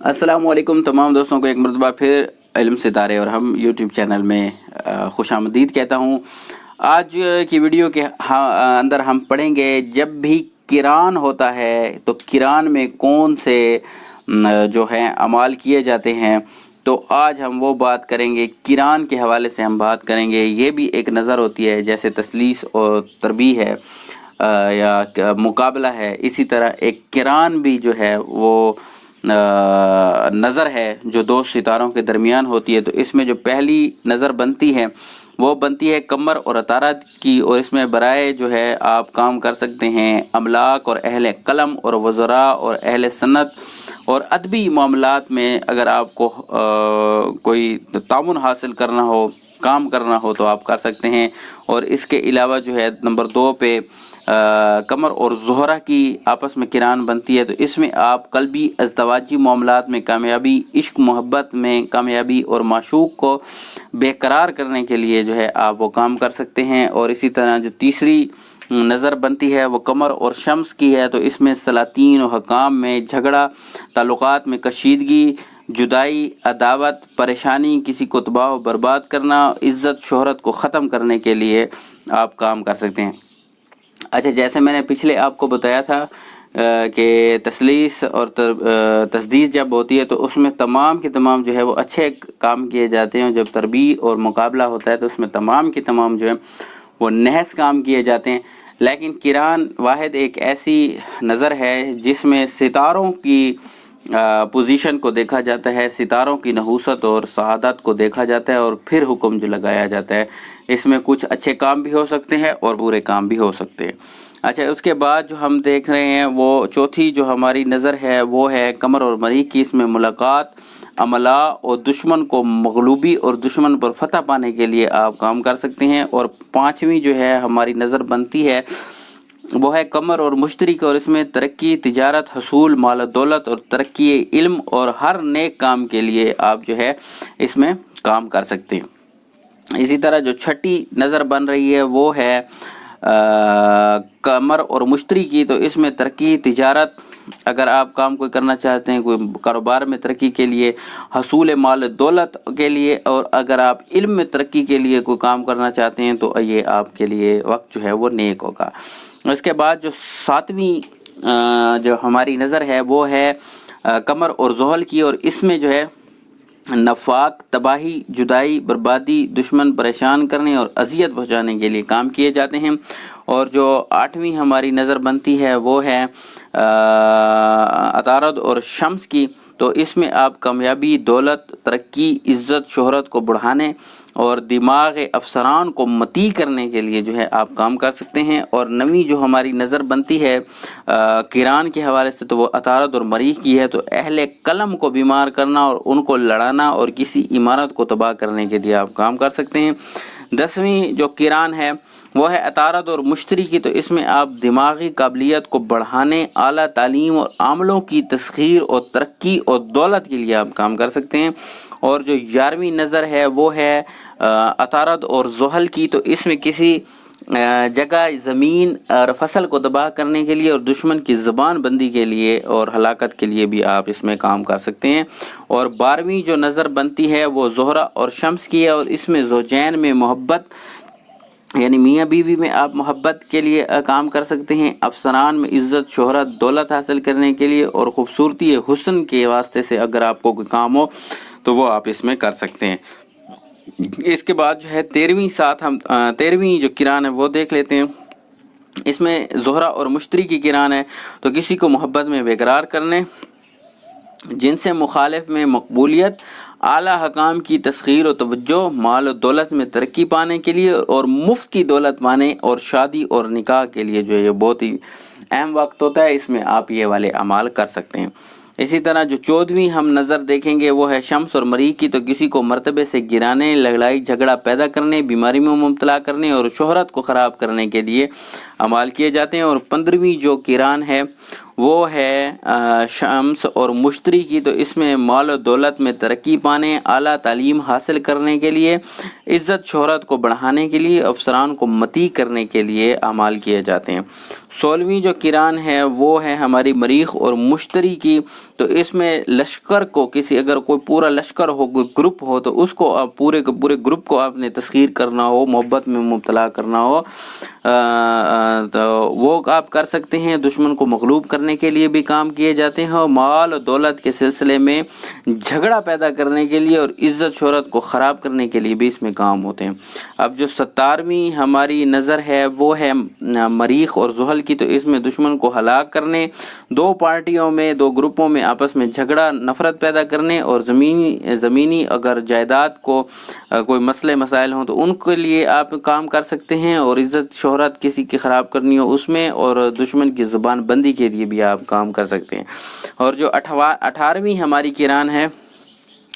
अस्सलाम वालेकुम तमाम दोस्तों को एक मरतबा फिर इल्म सितारे और हम यूट्यूब चैनल में खुश आमदीद कहता हूँ। आज की वीडियो के अंदर हम पढ़ेंगे जब भी किरान होता है तो किरान में कौन से जो हैं अमाल किए जाते हैं। तो आज हम वो बात करेंगे, किरान के हवाले से हम बात करेंगे। ये भी एक नज़र होती है, जैसे तसलीस और तरबीह है या मुकाबला है, इसी तरह एक किरान भी जो है वो नज़र है जो दो सितारों के दरमियान होती है। तो इसमें जो पहली नज़र बनती है वो बनती है कमर और अतारत की, और इसमें बराए जो है आप काम कर सकते हैं अमलाक और अहले कलम और वज़रा और अहले सन्नत और अदबी मामलात में। अगर आपको कोई ताउन हासिल करना हो, काम करना हो तो आप कर सकते हैं। और इसके अलावा जो है नंबर 2 पे कमर और ज़ोहरा की आपस में किरान बनती है। तो इसमें आप कल्बी अज़दवाजी मामलात में कामयाबी, इश्क मोहब्बत में कामयाबी और माशूक को बेकरार करने के लिए जो है आप वो काम कर सकते हैं। और इसी तरह जो तीसरी नज़र बनती है वो कमर और शम्स की है। तो इसमें सलातीन और हकाम में झगड़ा, ताल्लुकात में कशीदगी, जुदाई, अदावत, परेशानी, किसी को तबाह बर्बाद करना, इज़्ज़त शोहरत को ख़त्म करने के लिए आप काम कर सकते हैं। अच्छा, जैसे मैंने पिछले आपको बताया था कि तसलीस और तस्दीस जब होती है तो उसमें तमाम के तमाम जो है वो अच्छे काम किए जाते हैं। जब तरबीह और मुकाबला होता है तो उसमें तमाम के तमाम जो है वो नहस काम किए जाते हैं। लेकिन किरान वाहिद एक ऐसी नज़र है जिसमें सितारों की पोजीशन को देखा जाता है, सितारों की नहूसत और सआदत को देखा जाता है और फिर हुक्म जो लगाया जाता है। इसमें कुछ अच्छे काम भी हो सकते हैं और बुरे काम भी हो सकते हैं। अच्छा, उसके बाद जो हम देख रहे हैं वो चौथी जो हमारी नज़र है वो है कमर और मरीख की। इसमें मुलाकात, अमला और दुश्मन को मगलूबी और दुश्मन पर फतह पाने के लिए आप काम कर सकते हैं। और पाँचवीं जो है हमारी नज़र बनती है वो है कमर और मुश्तरी की, और इसमें तरक्की, तिजारत, हसूल, माल दौलत और तरक्की इल्म और हर नेक काम के लिए आप जो है इसमें काम कर सकते हैं। इसी तरह जो छठी नज़र बन रही है वो है कमर और मुश्तरी की। तो इसमें तरक्की, तिजारत, अगर आप काम कोई करना चाहते हैं, कोई कारोबार में तरक्की के लिए, हसूल माल दौलत के लिए, और अगर आप इल्म में तरक्की के लिए कोई काम करना चाहते हैं तो ये आपके लिए वक्त जो है वो नेक होगा। इसके बाद जो सातवीं जो हमारी नज़र है वो है कमर और ज़ोहल की, और इसमें जो है नफाक, तबाही, जुदाई, बर्बादी, दुश्मन परेशान करने और अजियत पहुंचाने के लिए काम किए जाते हैं। और जो आठवीं हमारी नज़र बनती है वो है अतारद और शम्स की। तो इसमें आप कामयाबी, दौलत, तरक्की, इज़्ज़त, शोहरत को बढ़ाने और दिमाग अफसरान को मती करने के लिए जो है आप काम कर सकते हैं। और नवीं जो हमारी नज़र बनती है किरान के हवाले से तो वो अतारद और मरीख की है। तो अहले कलम को बीमार करना और उनको लड़ाना और किसी इमारत को तबाह करने के लिए आप काम कर सकते हैं। 10वीं जो किरान है वो है अतारद और मुश्तरी की। तो इसमें आप दिमागी काबिलियत को बढ़ाने, आला तालीम और आमलों की तस्खीर और तरक्की और दौलत के लिए आप काम कर सकते हैं। और जो 11वीं नज़र है वो है अतारद और ज़ोहल की। तो इसमें किसी जगह, ज़मीन और फसल को तबाह करने के लिए और दुश्मन की ज़बान बंदी के लिए और हलाकत के लिए भी आप इसमें काम कर सकते हैं। और 12वीं जो नज़र बनती है वो ज़ोहरा और शम्स की है, और इसमें ज़ौजैन में मोहब्बत यानी मियाँ बीवी में आप मोहब्बत के लिए काम कर सकते हैं। अफसरान में इज़्ज़त, शोहरत, दौलत हासिल करने के लिए और ख़ूबसूरती हुस्न के वास्ते से अगर आपको कोई काम हो तो वो आप इसमें कर सकते हैं। इसके बाद जो है 13वीं जो किरान है वो देख लेते हैं। इसमें ज़ोहरा और मुश्तरी की किरान है। तो किसी को मोहब्बत में बेकरार करने, जिनसे मुखालिफ में मकबूलियत, आला हकाम की तस्खीर और तवज्जो, माल और दौलत में तरक्की पाने के लिए और मुफ्त की दौलत पाने और शादी और निकाह के लिए जो ये बहुत ही अहम वक्त होता है, इसमें आप ये वाले अमाल कर सकते हैं। इसी तरह जो 14वीं हम नज़र देखेंगे वो है शम्स और मरीख की। तो किसी को मर्तबे से गिराने, लड़ाई झगड़ा पैदा करने, बीमारी में मुब्तला करने और शोहरत को ख़राब करने के लिए अमाल किए जाते हैं। और 15वीं जो किरान है वो है शम्स और मुश्तरी की। तो इसमें माल और दौलत में तरक्की पाने, आला तालीम हासिल करने के लिए, इज़्ज़त शोहरत को बढ़ाने के लिए, अफसरान को मती करने के लिए अमाल किए जाते हैं। 16वीं जो किरान है वो है हमारी मरीख और मुश्तरी की। تو اس میں لشکر کو اگر کوئی پورا لشکر ہو، کوئی گروپ ہو، تو اس کو آپ پورے کے پورے گروپ کو آپ نے تسخیر کرنا ہو، محبت میں مبتلا کرنا ہو، تو وہ آپ کر سکتے ہیں۔ دشمن کو مغلوب کرنے کے لیے بھی کام کیے جاتے ہیں، اور مال و دولت کے سلسلے میں جھگڑا پیدا کرنے کے لیے اور عزت شہرت کو خراب کرنے کے لیے بھی اس میں کام ہوتے ہیں۔ اب جو 17ویں ہماری نظر ہے وہ ہے مریخ اور زحل کی، تو اس میں دشمن کو ہلاک کرنے، دو پارٹیوں میں، دو گروپوں میں آپس میں جھگڑا، نفرت پیدا کرنے، اور زمینی اگر جائیداد کو کوئی مسئلے مسائل ہوں تو ان کے لیے آپ کام کر سکتے ہیں، اور عزت شہرت کسی کی خراب کرنی ہو اس میں، اور دشمن کی زبان بندی کے لیے بھی آپ کام کر سکتے ہیں۔ اور جو 18ویں ہماری کران ہے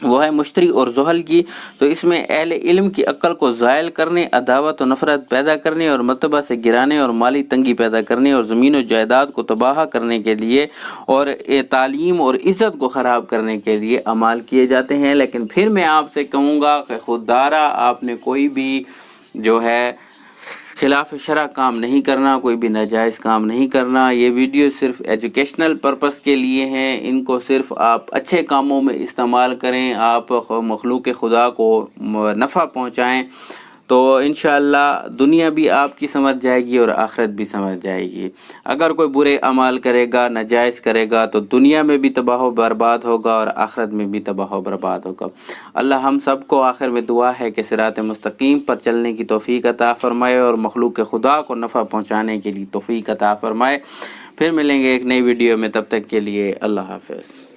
وہ ہے مشتری اور زحل کی، تو اس میں اہل علم کی عقل کو زائل کرنے، عداوت و نفرت پیدا کرنے، اور مرتبہ سے گرانے، اور مالی تنگی پیدا کرنے، اور زمین و جائیداد کو تباہ کرنے کے لیے، اور تعلیم اور عزت کو خراب کرنے کے لیے اعمال کیے جاتے ہیں۔ لیکن پھر میں آپ سے کہوں گا کہ خوددارا آپ نے کوئی بھی جو ہے خلاف شرع کام نہیں کرنا، کوئی بھی ناجائز کام نہیں کرنا۔ یہ ویڈیو صرف ایجوکیشنل پرپس کے لیے ہیں، ان کو صرف آپ اچھے کاموں میں استعمال کریں، آپ مخلوق خدا کو نفع پہنچائیں، تو انشاءاللہ دنیا بھی آپ کی سمجھ جائے گی اور آخرت بھی سمجھ جائے گی۔ اگر کوئی برے اعمال کرے گا، ناجائز کرے گا، تو دنیا میں بھی تباہ و برباد ہوگا اور آخرت میں بھی تباہ و برباد ہوگا۔ اللہ ہم سب کو آخر میں دعا ہے کہ صراط مستقیم پر چلنے کی توفیق عطا فرمائے، اور مخلوق خدا کو نفع پہنچانے کے لیے توفیق عطا فرمائے۔ پھر ملیں گے ایک نئی ویڈیو میں، تب تک کے لیے اللہ حافظ۔